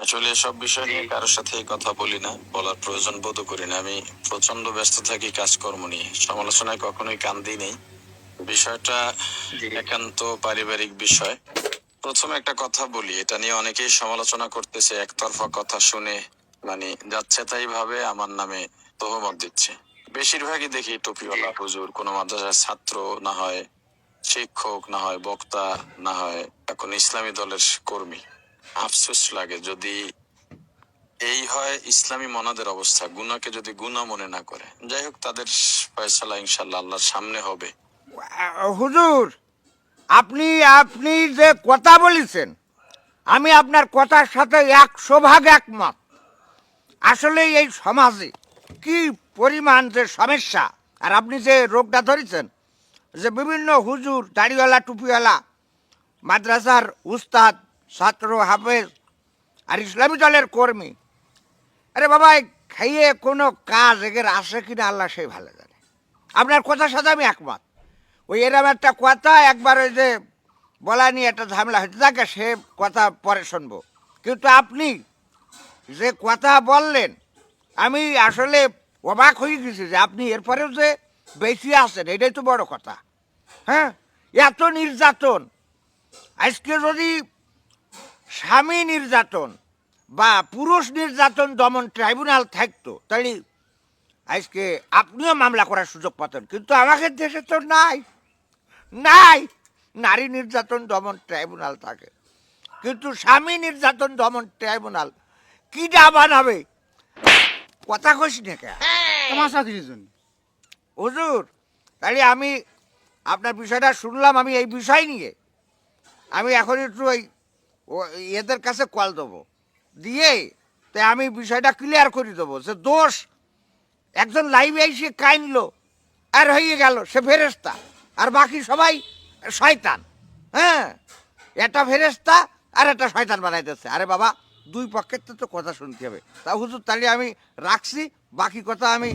আসলে এসব বিষয় নিয়ে কারোর সাথে কথা বলি না, বলার প্রয়োজন বোধ করি না। আমি প্রচন্ড ব্যস্ত থাকি কাজকর্ম নিয়ে, সমালোচনায় কখনোই কান দিই নেই। বিষয়টা একান্ত পারিবারিক বিষয়। প্রথমে একটা কথা বলি, এটা নিয়ে অনেকেই সমালোচনা করতেছে, একতরফা কথা শুনে মানে যাচ্ছে তাই ভাবে আমার নামে তহমত দিচ্ছে। বেশিরভাগই দেখি টুপিওয়ালা হুজুর, কোনো মাদ্রাসার ছাত্র, না হয় শিক্ষক, না হয় বক্তা, না হয় এখন ইসলামী দলের কর্মী। আফসোস লাগে যদি এই হয় ইসলামী মনাদের অবস্থা, গুনাহকে যদি গুনাহ মনে না করে। যাই হোক, তাদের ফয়সালা ইনশাল্লাহ আল্লাহর সামনে হবে। হুজুর, আপনি আপনি যে কথা বলেছেন, আমি আপনার কথার সাথে 100% একমত। আসলে এই সমাজে কি পরিমাণ যে সমস্যা, আর আপনি যে রোগটা ধরেছেন, যে বিভিন্ন হুজুর, দাড়িওয়ালা, টুপিওয়ালা, মাদ্রাসার উস্তাদ, ছাত্র, হাফেজ আর ইসলামী দলের কর্মী, আরে বাবা, খাইয়ে কোনো কাজ এগের আসে কিনা আল্লাহ সেই ভালো জানে। আপনার কথার সাথে আমি একমত। ওই এরম একটা কথা একবার ওই যে বলা নিয়ে একটা ঝামেলা হয়েছে, থাকে সে কথা পরে শুনবো। কিন্তু আপনি যে কথা বললেন, আমি আসলে অবাক হয়ে গেছি যে আপনি এরপরেও যে বেশি আছেন, এটাই তো বড় কথা। হ্যাঁ, এত নির্যাতন, আজকে যদি স্বামী নির্যাতন বা পুরুষ নির্যাতন দমন ট্রাইব্যুনাল থাকতো, তাহলে আজকে আপনিও মামলা করার সুযোগ পাতেন। কিন্তু আমাদের দেশে তো নাই, নাই। নারী নির্যাতন দমন ট্রাইব্যুনাল থাকে, কিন্তু স্বামী নির্যাতন দমন ট্রাইব্যুনাল কি বানাবে? কথা কইস না কে তামাশা কিসের জন্য? হুজুর? তাহলে আমি আপনার বিষয়টা শুনলাম, আমি এই বিষয় নিয়ে আমি এখন একটু ওই এদের কাছে কল দেবো, দিয়ে তাই আমি বিষয়টা ক্লিয়ার করে দেবো যে দোষ একজন লাইভে এসে কাইনলো আর হয়ে গেল সে ফেরেস্তা, আর বাকি সবাই শয়তান। হ্যাঁ, এটা ফেরেস্তা আর একটা শয়তান বানাইতেছে। আরে বাবা, দুই পক্ষের তো কথা শুনতে হবে। তা হুজুর, তাহলে আমি রাখছি, বাকি কথা আমি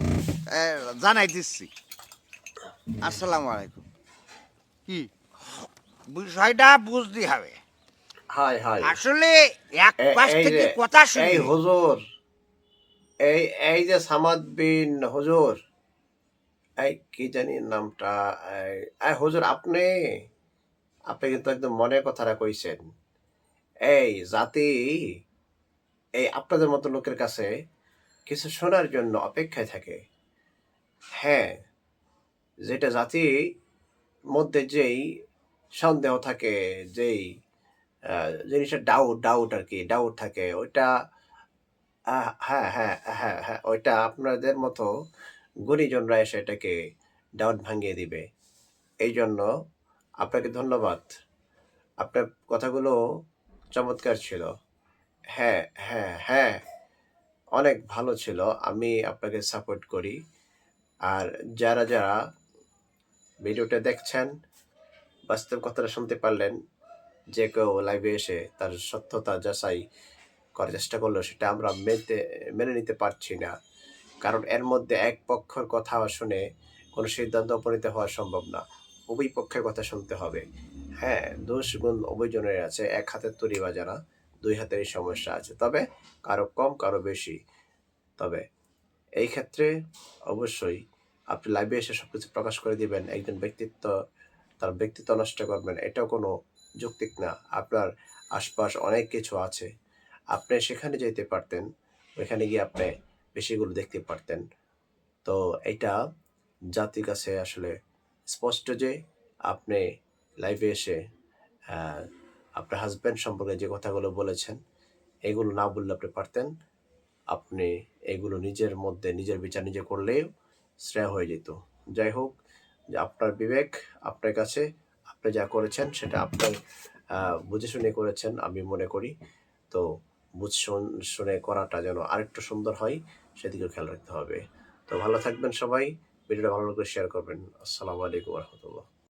জানাই দিচ্ছি। আসসালামু আলাইকুম। কি বিষয়টা বুঝতে হবে। হাই হাই আসলে এক পাশ এই থেকে যে কথা এই শুনলে হুজুর, এই এই যে সামাদ বিন হুজুর, এই কি জানি নামটা, এই হুজুর, আপনি আপনি কিন্তু একদম মনের কথাটা কইছেন। এই জাতি এই আপনাদের মতো লোকের কাছে কিছু শোনার জন্য অপেক্ষায় থাকে। হ্যাঁ, যেটা জাতি মধ্যে যেই সন্দেহ থাকে, যেই জিনিসটা ডাউট ডাউট আর কি, ডাউট থাকে, ওইটা হ্যাঁ, হ্যাঁ, হ্যাঁ, হ্যাঁ, ওইটা আপনাদের মতো গুণীজনরা এসে এটাকে ডাউট ভাঙিয়ে দিবে। এইজন্য আপনাকে ধন্যবাদ। আপনার কথাগুলো চমৎকার ছিল। হ্যাঁ, হ্যাঁ, হ্যাঁ, অনেক ভালো ছিল। আমি আপনাকে সাপোর্ট করি। আর যারা, যারা ভিডিওটা দেখছেন, বাস্তব কথাটা শুনতে পারলেন, যে কেউ লাইভে এসে তার সত্যতা যাচাই করার চেষ্টা করলো, সেটা আমরা মেনে নিতে পারছি না। কারণ এর মধ্যে এক পক্ষের কথা শুনে কোনো সিদ্ধান্ত উপনীত হওয়া সম্ভব না। উভয় পক্ষের কথা শুনতে হবে। হ্যাঁ, দোষ গুণ উভয়জনের আছে। এক হাতের তৈরি বাজারা, দুই হাতেরই সমস্যা আছে। তবে কারো কম, কারো বেশি। তবে এই ক্ষেত্রে অবশ্যই আপনি লাইভে এসে সবকিছু প্রকাশ করে দিবেন, একজন ব্যক্তিত্ব, তার ব্যক্তিত্ব নষ্ট করবেন, এটাও কোনো যৌক্তিক না। আপনার আশপাশ অনেক কিছু আছে, আপনি সেখানে যেতে পারতেন, ওইখানে গিয়ে আপনি বেশিগুলো দেখতে পারতেন। তো এটা জাতির কাছে আসলে স্পষ্ট যে আপনি লাইভে এসে আহ, আপনার হাজব্যান্ড সম্পর্কে যে কথাগুলো বলেছেন, এগুলো না বললে আপনি পারতেন। আপনি এগুলো নিজের মধ্যে নিজের বিচার নিজে করলেও শ্রেয় হয়ে যেত। যাই হোক, যে আপনার বিবেক আপনার কাছে, আপনি যা করেছেন সেটা আপনার বুঝে শুনে করেছেন আমি মনে করি। তো বুঝে শুনে করাটা যেন আরেকটু সুন্দর হয়, সেদিকেও খেয়াল রাখতে হবে। তো ভালো থাকবেন সবাই। ভিডিওটা ভালো লাগলে শেয়ার করবেন। আসসালামু আলাইকুম রহমতুল্লাহ।